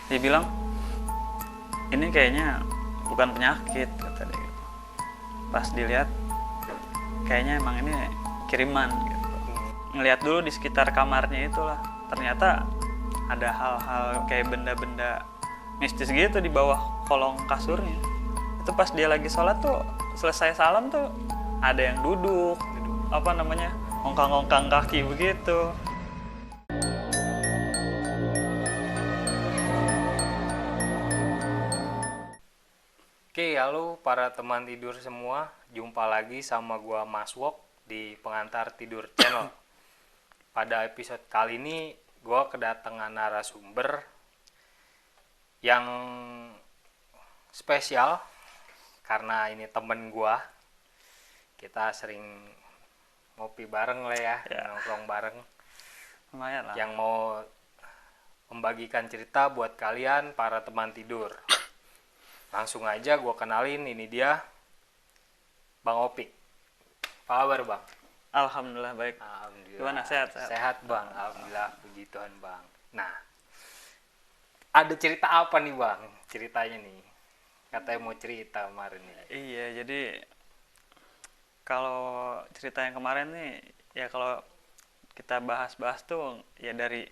Dia bilang ini kayaknya bukan penyakit, kata dia gitu. Pas dilihat kayaknya emang ini kiriman gitu. Ngelihat dulu di sekitar kamarnya itulah, ternyata ada hal-hal kayak benda-benda mistis gitu di bawah kolong kasurnya. Itu pas dia lagi sholat tuh, selesai salam tuh ada yang duduk ngongkang-ngongkang kaki begitu. Oke, halo para teman tidur semua. Jumpa lagi sama gua Mas Wok di Pengantar Tidur Channel. Pada episode kali ini gua kedatangan narasumber yang spesial karena ini temen gua. Kita sering ngopi bareng lah ya, nongkrong bareng. Lumayan lah. Yang mau membagikan cerita buat kalian para teman tidur. Langsung aja gue kenalin, ini dia Bang Opik. Apa kabar Bang? Alhamdulillah baik. Alhamdulillah. Gimana, sehat? Sehat Bang, alhamdulillah, puji Tuhan Bang. Nah, ada cerita apa nih Bang? Ceritanya nih, katanya mau cerita kemarin nih. Iya, jadi kalau cerita yang kemarin nih, ya kalau kita bahas-bahas tuh ya dari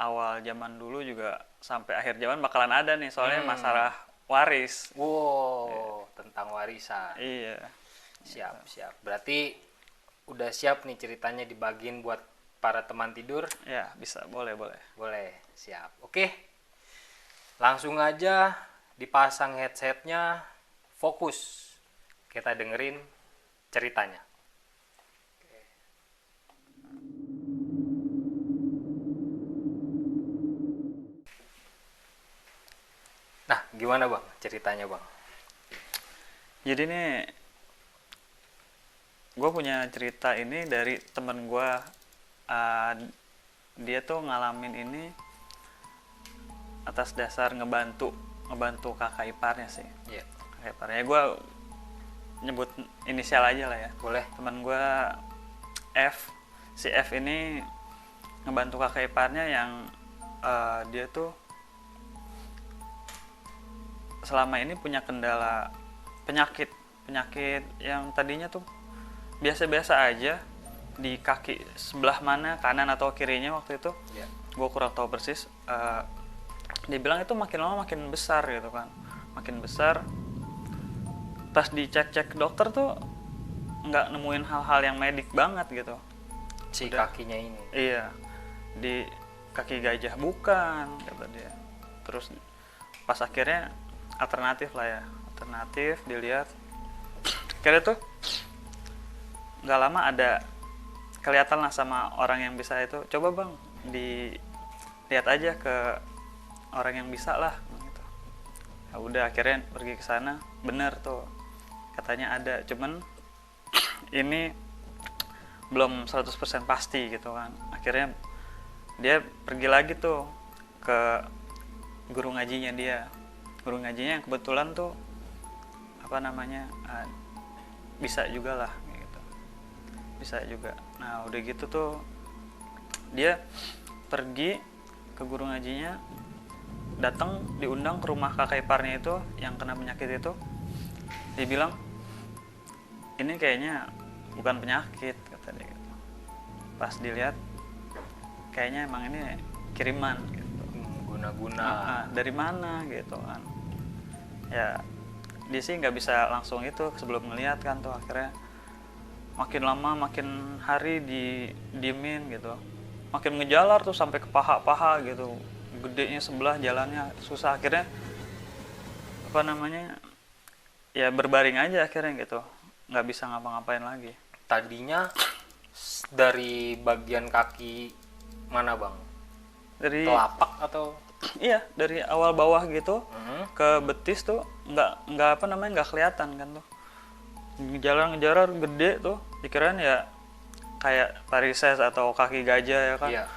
awal zaman dulu juga sampai akhir zaman bakalan ada nih, soalnya masalah waris. Wow, tentang warisan. Iya. Siap. Berarti udah siap nih ceritanya dibagiin buat para teman tidur? Ya, bisa, boleh. Boleh, siap. Oke, langsung aja dipasang headsetnya, fokus. Kita dengerin ceritanya. Nah, gimana Bang ceritanya Bang? Jadi nih, gue punya cerita ini dari temen gue. Dia tuh ngalamin ini atas dasar ngebantu kakak iparnya sih. Iya. Kakak iparnya, gue nyebut inisial aja lah ya. Boleh. Temen gue F. Si F ini ngebantu kakak iparnya yang dia tuh selama ini punya kendala penyakit yang tadinya tuh biasa-biasa aja di kaki sebelah mana, kanan atau kirinya waktu itu. Iya. Gue kurang tahu persis. Dia bilang itu makin lama makin besar gitu kan, makin besar. Pas dicek dokter tuh nggak nemuin hal-hal yang medik banget gitu. Si kakinya ini. Iya, di kaki gajah bukan, kata dia. Terus pas akhirnya alternatif dilihat. Akhirnya tuh nggak lama ada kelihatan lah sama orang yang bisa itu. Coba Bang, dilihat aja ke orang yang bisa lah gitu. Ya udah, akhirnya pergi ke sana. Bener tuh, katanya ada, cuman ini belum 100% pasti gitu kan. Akhirnya dia pergi lagi tuh ke guru ngajinya dia. Guru ngajinya yang kebetulan tuh bisa juga lah gitu. Bisa juga. Nah, udah gitu tuh dia pergi ke guru ngajinya, datang diundang ke rumah kakak iparnya itu yang kena penyakit itu. Dia bilang ini kayaknya bukan penyakit, kata dia gitu. Pas dilihat kayaknya emang ini kiriman gitu. Guna-guna. Dari mana gitu kan. Ya dia sih nggak bisa langsung itu sebelum ngelihat kan tuh. Akhirnya makin lama makin hari didiemin gitu, makin ngejalar tuh sampai ke paha gitu, gedenya sebelah, jalannya susah. Akhirnya ya berbaring aja akhirnya gitu, nggak bisa ngapa-ngapain lagi. Tadinya dari bagian kaki mana Bang? Dari Telapak atau? Iya, dari awal bawah gitu ke betis tuh nggak kelihatan kan tuh. Ngejalar gede tuh, dikirain ya kayak varises atau kaki gajah ya kan. Iya.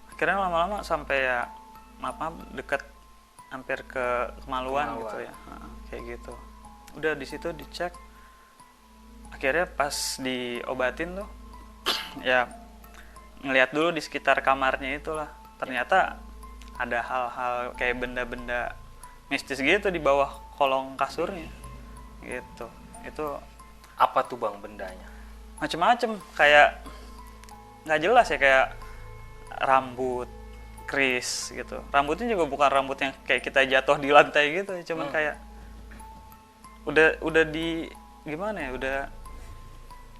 Akhirnya lama-lama sampai ya maaf deket hampir ke kemaluan gitu ya. Kayak gitu. Udah di situ dicek. Akhirnya pas diobatin tuh ya ngelihat dulu di sekitar kamarnya itulah. Ternyata ada hal-hal kayak benda-benda mistis gitu di bawah kolong kasurnya gitu. Itu Apa tuh bang bendanya? macem-macem, kayak nggak jelas ya, kayak rambut kris gitu. Rambutnya juga bukan rambut yang kayak kita jatuh di lantai gitu, cuman kayak udah di gimana ya, udah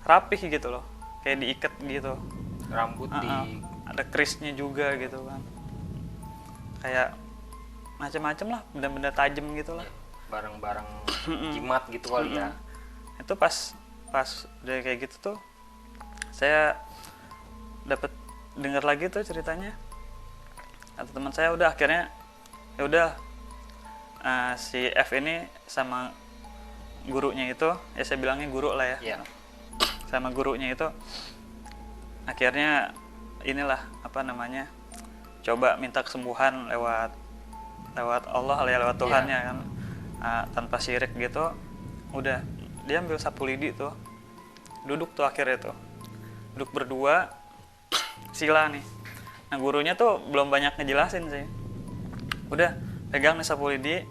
rapih gitu loh, kayak diikat gitu. Rambut di Ada krisnya juga gitu kan, kayak macam-macam lah, benda-benda tajam gitu lah. barang-barang jimat gitu kali ya. Itu pas udah kayak gitu tuh saya dapat dengar lagi tuh ceritanya, atau teman saya udah akhirnya ya udah, si F ini sama gurunya itu, ya saya bilangnya guru lah ya, Iya. sama gurunya itu akhirnya inilah apa namanya, coba minta kesembuhan lewat Allah ya, lewat Tuhannya kan, tanpa syirik gitu. Udah dia ambil sapu lidi tuh, duduk tuh akhirnya tuh, duduk berdua sila nih. Nah gurunya tuh belum banyak ngejelasin sih, udah pegang nih sapu lidi,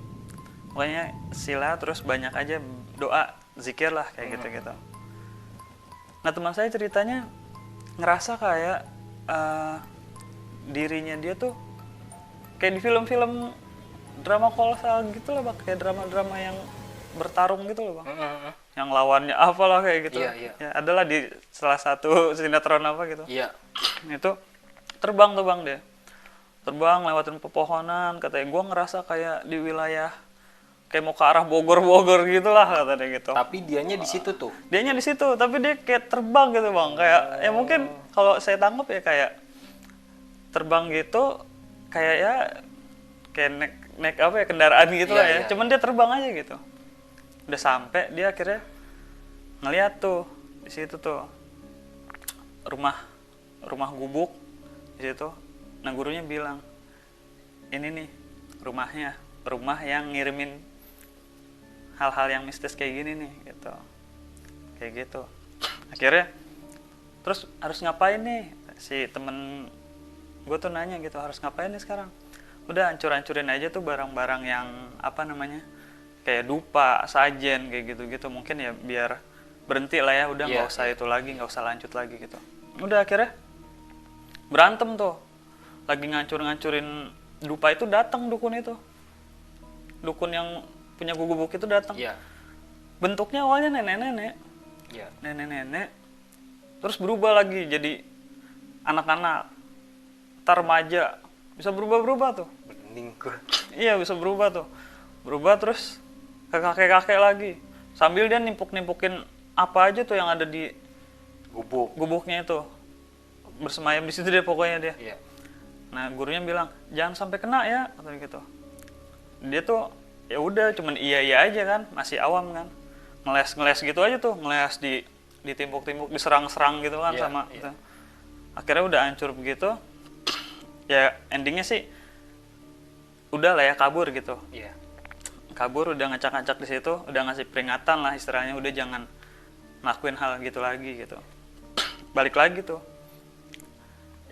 pokoknya sila, terus banyak aja doa zikir lah kayak gitu. Nah teman saya ceritanya ngerasa kayak dirinya dia tuh kayak di film-film drama kolosal gitu loh bang, kayak drama-drama yang bertarung gitu loh bang, yang lawannya apalah kayak gitu. Iya. Ya adalah di salah satu sinetron apa gitu. Iya. Itu terbang tuh bang, dia terbang lewatin pepohonan, katanya gue ngerasa kayak di wilayah kayak mau ke arah Bogor gitu lah katanya gitu. Tapi dianya di situ tuh. Dianya di situ, tapi dia kayak terbang gitu bang, kayak ya mungkin kalau saya tangkap ya kayak terbang gitu, kayak ya kayak naik apa ya, kendaraan gitu lah ya. Iya. Cuman dia terbang aja gitu. Udah sampai dia akhirnya ngeliat tuh di situ tuh rumah gubuk di situ. Nah gurunya bilang, ini nih rumah yang ngirimin hal-hal yang mistis kayak gini nih gitu, kayak gitu. Akhirnya terus harus ngapain nih, si temen gue tuh nanya gitu, harus ngapain nih sekarang. Udah hancur-hancurin aja tuh barang-barang yang apa namanya, kayak dupa, sajen kayak gitu-gitu, mungkin ya biar berhenti lah ya, udah nggak usah itu lagi, nggak usah lanjut lagi gitu. Udah akhirnya berantem tuh, lagi ngancur-ngancurin dupa itu, datang dukun itu, dukun yang punya gubuk itu datang. Iya. Bentuknya awalnya nenek-nenek, Iya. nenek-nenek, terus berubah lagi jadi anak-anak, ntar remaja, bisa berubah-berubah tuh. Bening gua. Iya bisa berubah tuh, berubah terus ke kakek-kakek lagi, sambil dia nimpuk-nimpukin apa aja tuh yang ada di gubuknya itu, bersemayam di situ dia pokoknya dia. Iya. Nah gurunya bilang jangan sampai kena ya, katanya gitu. Dia tuh ya udah cuman iya aja kan, masih awam kan, ngeles gitu aja tuh, ngeles ditimpuk-timpuk, diserang-serang gitu kan sama gitu. Akhirnya udah hancur begitu ya, endingnya sih udah lah ya, kabur gitu. Iya. Kabur, udah ngacak-ngacak di situ, udah ngasih peringatan lah istilahnya, udah jangan ngelakuin hal gitu lagi gitu. Balik lagi tuh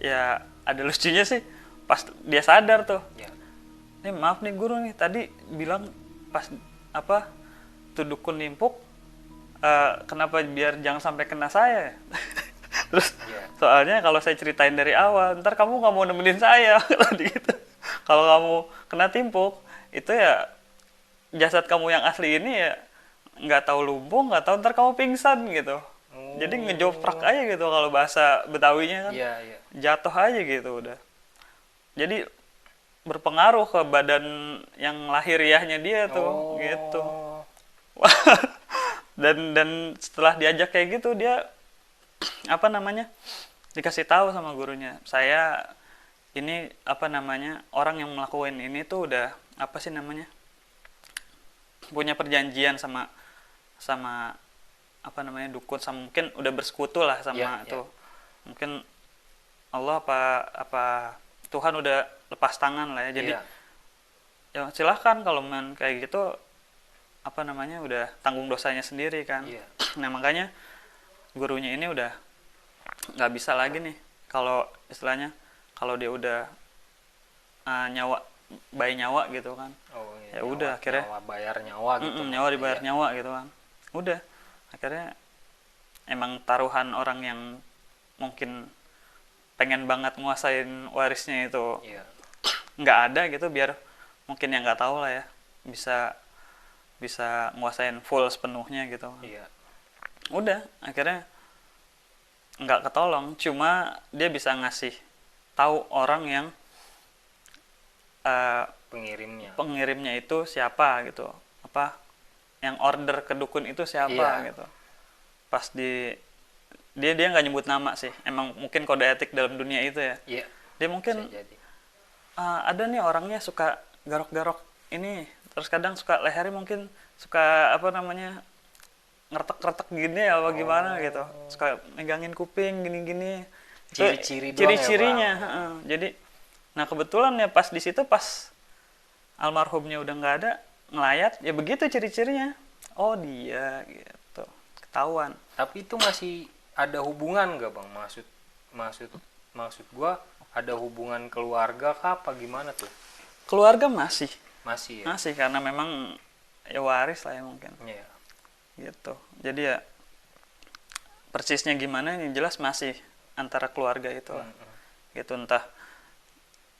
ya, ada lucunya sih pas dia sadar tuh. Iya. Nih maaf nih guru nih, tadi bilang pas apa tuh dukun nimpuk, kenapa biar jangan sampai kena saya. Terus soalnya kalau saya ceritain dari awal, ntar kamu nggak mau nemenin saya. Gitu. Kalau kamu kena timpuk itu ya, jasad kamu yang asli ini ya nggak tahu lumpuh, nggak tahu, ntar kamu pingsan gitu. Jadi ngejoprak aja gitu kalau bahasa Betawinya kan. Iya. Jatuh aja gitu udah. Jadi berpengaruh ke badan yang lahiriahnya dia tuh gitu. dan setelah diajak kayak gitu, dia apa namanya, dikasih tahu sama gurunya, saya ini apa namanya, orang yang melakukan ini tuh udah apa sih namanya, punya perjanjian sama apa namanya, dukun, sama mungkin udah bersekutu lah sama tuh. Mungkin Allah apa Tuhan udah lepas tangan lah ya. Jadi ya silahkan kalau main kayak gitu, apa namanya, udah tanggung dosanya sendiri kan. Nah makanya gurunya ini udah nggak bisa lagi nih, kalau istilahnya kalau dia udah nyawa bayi nyawa gitu kan. Oh, Ya udah akhirnya nyawa bayar nyawa gitu. nyawa dibayar Iya. nyawa gitu kan. Udah akhirnya emang taruhan orang yang mungkin pengen banget nguasain warisnya itu Iya. nggak ada gitu, biar mungkin yang nggak tahu lah ya bisa bisa nguasain full sepenuhnya gitu. Iya. Udah akhirnya nggak ketolong, cuma dia bisa ngasih tahu orang yang pengirimnya itu siapa gitu, apa yang order ke dukun itu siapa Iya. gitu. Pas dia nggak nyebut nama sih, emang mungkin kode etik dalam dunia itu ya. Iya. Dia mungkin Bisa jadi. ada nih orangnya suka garok-garok ini, terus kadang suka lehernya mungkin suka apa namanya ngertek-ngertek gini apa gimana gitu, suka megangin kuping gini-gini. Itu Ciri-ciri doang ya, ciri-cirinya. Bang. Jadi nah kebetulan ya pas di situ pas almarhumnya udah nggak ada ngelayat ya begitu ciri-cirinya, oh dia gitu ketahuan. Tapi itu masih ada hubungan nggak bang? Maksud gua ada hubungan keluarga kah apa gimana tuh? Keluarga masih Masih ya. masih karena memang ya waris lah ya mungkin Iya. gitu. Jadi ya persisnya gimana yang jelas masih antara keluarga itu lah. Gitu, entah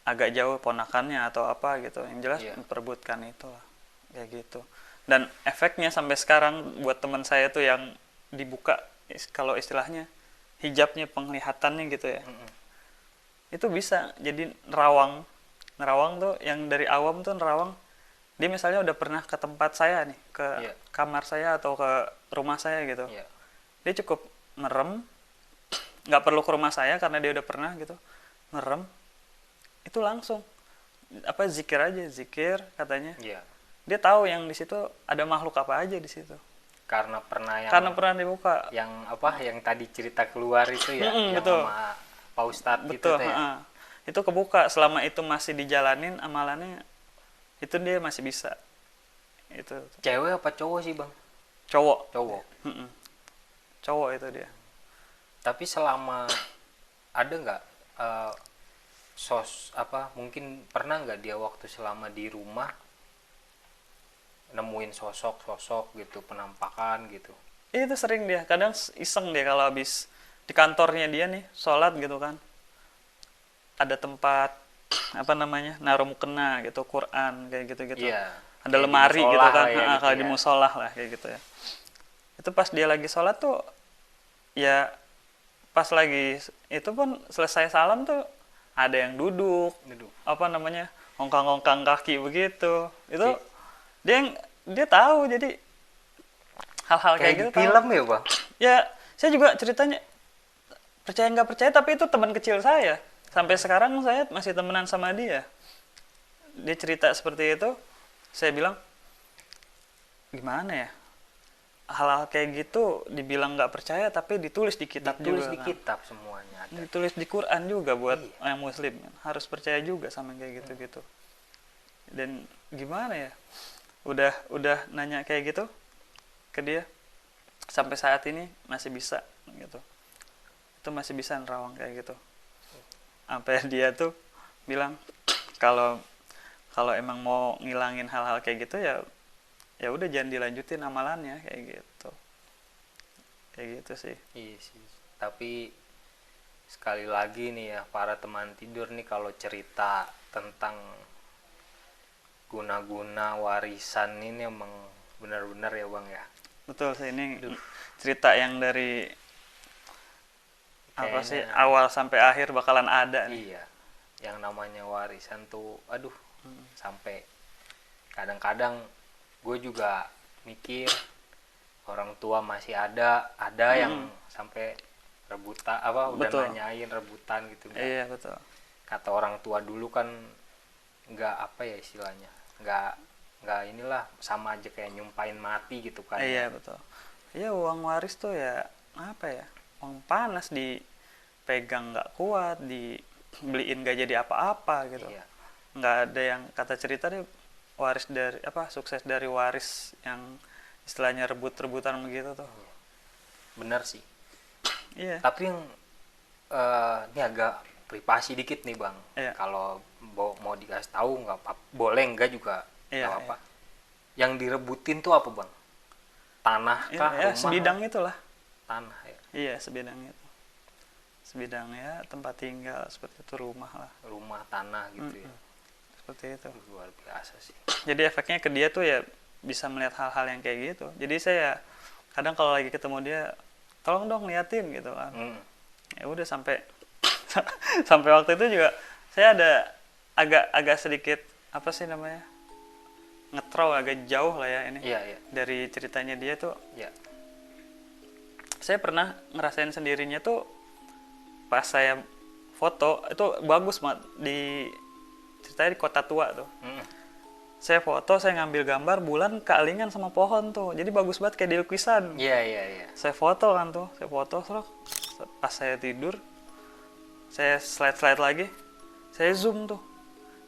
agak jauh ponakannya atau apa gitu, yang jelas Iya. memperebutkan itu lah kayak gitu. Dan efeknya sampai sekarang buat teman saya tuh yang dibuka kalau istilahnya hijabnya penglihatannya gitu ya, itu bisa jadi nerawang tuh yang dari awam tuh nerawang. Dia misalnya udah pernah ke tempat saya nih, ke Iya. kamar saya atau ke rumah saya gitu, Iya. dia cukup merem, nggak perlu ke rumah saya karena dia udah pernah gitu, merem itu langsung apa zikir aja, zikir katanya. Iya. Dia tahu yang di situ ada makhluk apa aja di situ Karena pernah karena pernah dibuka. yang apa yang tadi cerita keluar itu ya, yang betul. sama Pak Ustadz gitu Betul, teh ya. itu kebuka. Selama itu masih dijalanin amalannya, itu dia masih bisa. Itu Cewek apa cowok sih bang? cowok. Cowok. Cowok itu dia. Tapi selama ada nggak mungkin pernah nggak dia waktu selama di rumah nemuin sosok gitu, penampakan gitu? Itu sering dia, kadang iseng dia kalau habis di kantornya dia nih sholat gitu kan, ada tempat apa namanya naruh mukena gitu, Quran kayak gitu-gitu. Iya. Ada Kayak di lemari musola gitu kan, lah ya, gitu kalau ya. di musolah lah kayak gitu ya. Itu pas dia lagi sholat tuh ya, pas lagi itu pun selesai salam tuh ada yang duduk apa namanya ngongkang-ngongkang kaki begitu. Itu dia tahu, jadi hal-hal kayak gitu di film ya bang? ya. Saya juga ceritanya percaya nggak percaya, tapi itu teman kecil saya, sampai sekarang saya masih temenan sama dia. Dia cerita seperti itu, saya bilang gimana ya, hal-hal kayak gitu dibilang nggak percaya tapi ditulis di kitab Ditulis juga di kan. kitab semuanya ada. Ditulis di Quran juga buat orang muslim kan. Harus percaya juga sama kayak gitu-gitu. Dan gimana ya, udah nanya kayak gitu ke dia, sampai saat ini masih bisa gitu. Itu masih bisa nerawang kayak gitu. Sampai dia tuh bilang kalau emang mau ngilangin hal-hal kayak gitu ya udah jangan dilanjutin amalannya kayak gitu. Kayak gitu sih. Iya sih. Tapi sekali lagi nih ya, para teman tidur nih kalau cerita tentang guna-guna warisan ini emang benar-benar ya bang ya. Betul sih, ini cerita yang dari apa sih Kayaknya- awal sampai akhir bakalan ada nih. Iya. Yang namanya warisan tuh aduh, sampai kadang-kadang gue juga mikir orang tua masih ada yang sampai rebutan apa udah Betul. nanyain rebutan gitu. Iya betul. Kata orang tua dulu kan nggak apa ya istilahnya, nggak inilah, sama aja kayak nyumpain mati gitu kan. Iya betul. Iya, uang waris tuh ya apa ya, uang panas, dipegang nggak kuat, dibeliin nggak jadi apa-apa gitu. Iya. Nggak ada yang kata cerita nih waris dari apa, sukses dari waris yang istilahnya rebut-rebutan begitu tuh. Benar sih. Iya. Tapi yang ini agak privasi dikit nih bang. Iya. Kalau mau dikasih tahu nggak apa, boleh enggak juga Iya, nggak apa. Yang direbutin tuh apa bang? Tanah Ya, kah? ya Rumah? sebidang itulah. Tanah ya. Iya, sebidang itu. Sebidang ya tempat tinggal seperti itu, rumah lah. Rumah tanah gitu ya. Seperti itu. Luar biasa sih. Jadi efeknya ke dia tuh ya bisa melihat hal-hal yang kayak gitu. Jadi saya kadang kalau lagi ketemu dia, tolong dong liatin gitu kan. Ya udah sampai sampai waktu itu juga saya ada agak sedikit apa sih namanya, ngetrol agak jauh lah ya ini. Iya. Dari ceritanya dia tuh, Iya. saya pernah ngerasain sendirinya tuh pas saya foto itu bagus banget di ceritanya di Kota Tua tuh. Saya foto, saya ngambil gambar bulan kealingan sama pohon tuh, jadi bagus banget kayak di lukisan. Iya. Saya foto kan tuh, terus pas saya tidur saya slide lagi, saya zoom tuh,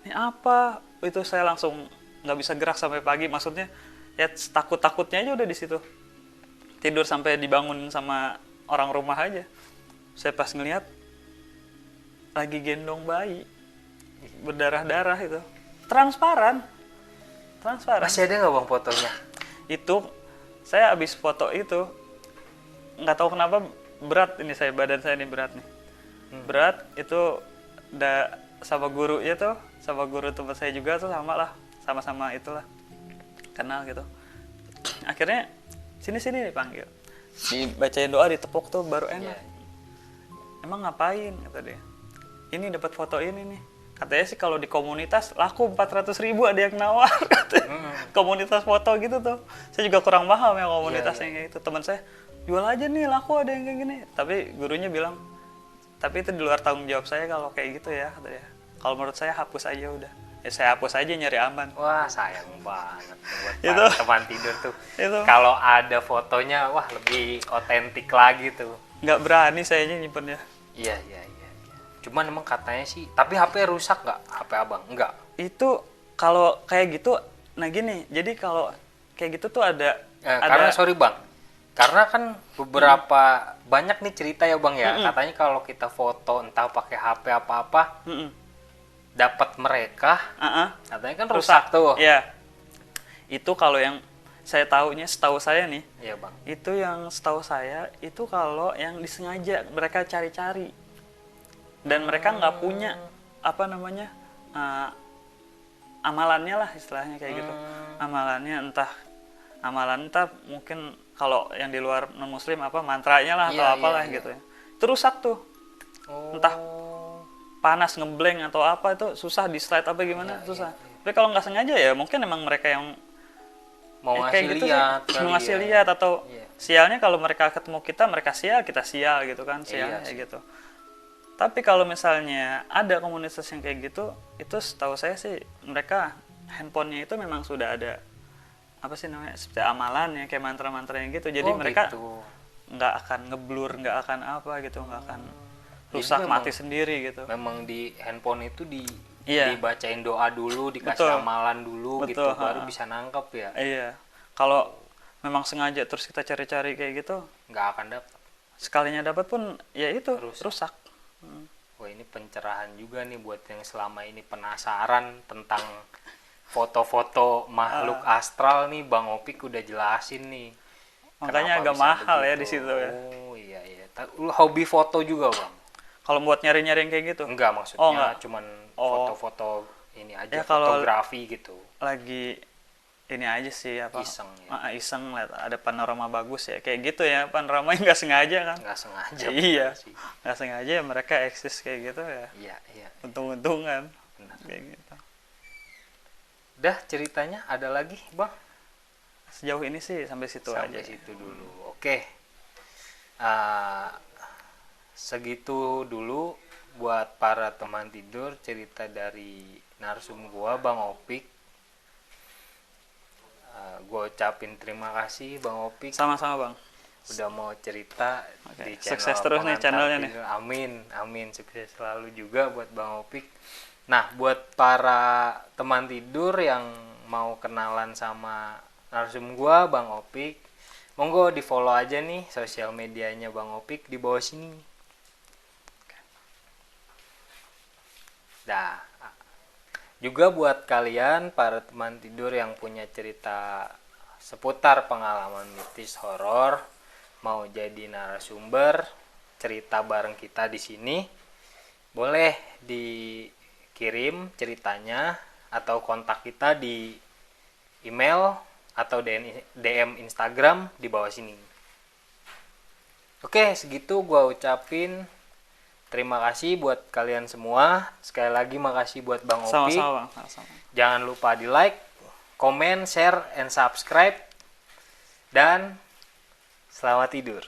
ini apa itu, saya langsung nggak bisa gerak sampai pagi, maksudnya ya takutnya aja udah di situ, tidur sampai dibangun sama orang rumah aja. Saya pas ngeliat lagi gendong bayi berdarah-darah itu, transparan. Masih ada nggak bang fotonya? Itu saya habis foto itu nggak tahu kenapa berat ini, badan saya ini berat nih. Berat itu sama gurunya tuh, sama guru tempat saya juga tuh sama-sama itulah kenal gitu. Akhirnya sini dipanggil, dibacain doa, ditepuk tuh baru enak. Emang ngapain kata dia? Ini dapat foto ini nih. Katanya sih kalau di komunitas laku 400.000 ada yang nawar. Komunitas foto gitu tuh. Saya juga kurang paham ya komunitasnya kayak gitu. Teman saya jual aja nih, laku ada yang kayak gini. Tapi gurunya bilang, tapi itu di luar tanggung jawab saya kalau kayak gitu ya, katanya. Kalau menurut saya hapus aja udah. Ya saya hapus aja, nyari aman. Wah sayang banget buat Itu. teman tidur tuh. Itu. Kalau ada fotonya, wah lebih otentik lagi tuh. Nggak berani sayanya nyimpennya. Iya. Cuman emang katanya sih, tapi HP rusak nggak? HP abang? Enggak. Itu kalau kayak gitu, nah gini, jadi kalau kayak gitu tuh ada karena sorry bang, karena kan beberapa banyak nih cerita ya bang ya, katanya kalau kita foto entah pakai HP apa-apa, dapat mereka, katanya kan rusak tuh. Iya. Itu kalau yang saya tahunya, setahu saya nih, iya bang, itu yang setahu saya itu kalau yang disengaja mereka cari-cari dan mereka nggak punya apa namanya amalannya lah istilahnya kayak gitu. Amalan entah mungkin kalau yang di luar non muslim apa mantranya lah atau apalah gitu ya, itu rusak tuh. Entah panas ngeblank atau apa, itu susah di slide apa gimana, susah. Tapi kalau nggak sengaja ya mungkin emang mereka yang mau kayak ngasih gitu lihat, mau ngasih lihat atau sialnya kalau mereka ketemu kita, mereka sial, kita sial gitu kan, sialnya kayak gitu. Tapi kalau misalnya ada komunitas yang kayak gitu, itu setahu saya sih mereka handphonenya itu memang sudah ada apa sih namanya, seperti amalan ya, kayak mantra-mantra yang gitu. Jadi mereka nggak akan ngeblur, nggak akan apa gitu, nggak akan rusak mati sendiri gitu. Memang di handphone itu dibacain doa dulu, dikasih amalan dulu gitu, baru bisa nangkep ya. Iya. Kalau memang sengaja terus kita cari-cari kayak gitu, nggak akan dapat. Sekalinya dapat pun ya itu rusak. Wah ini pencerahan juga nih buat yang selama ini penasaran tentang foto-foto makhluk astral nih, Bang Opik udah jelasin nih. Makanya agak mahal begitu ya di situ ya. Oh iya. Lu hobi foto juga Bang? Kalau buat nyari-nyari yang kayak gitu? Enggak, maksudnya cuman foto-foto ini aja, ya, fotografi gitu. Lagi ini aja sih apa? Iseng ya. Iseng lihat ada panorama bagus ya, kayak gitu ya, panorama yang nggak sengaja kan? Nggak sengaja. Iya, nggak sengaja ya mereka eksis kayak gitu ya. Iya. Untung-untungan. Kayak gitu. Udah ceritanya ada lagi Bang? Sejauh ini sih sampai situ aja. Sampai situ dulu. Oke. Segitu dulu buat para teman tidur cerita dari narsum gua Bang Opik. Gue ucapin terima kasih Bang Opik. Sama-sama Bang. Udah mau cerita di channel. Sukses terus nih channelnya nih. Amin, sukses selalu juga buat Bang Opik. Nah, buat para teman tidur yang mau kenalan sama narsum gua Bang Opik, monggo di follow aja nih sosial medianya Bang Opik di bawah sini. Dah. Juga buat kalian para teman tidur yang punya cerita seputar pengalaman mistis horor, mau jadi narasumber cerita bareng kita di sini, boleh dikirim ceritanya atau kontak kita di email atau DM Instagram di bawah sini. Oke, segitu gua ucapin terima kasih buat kalian semua. Sekali lagi makasih buat Bang Opi. Sama-sama, Bang. Sama-sama. Jangan lupa di like, comment, share, and subscribe. Dan selamat tidur.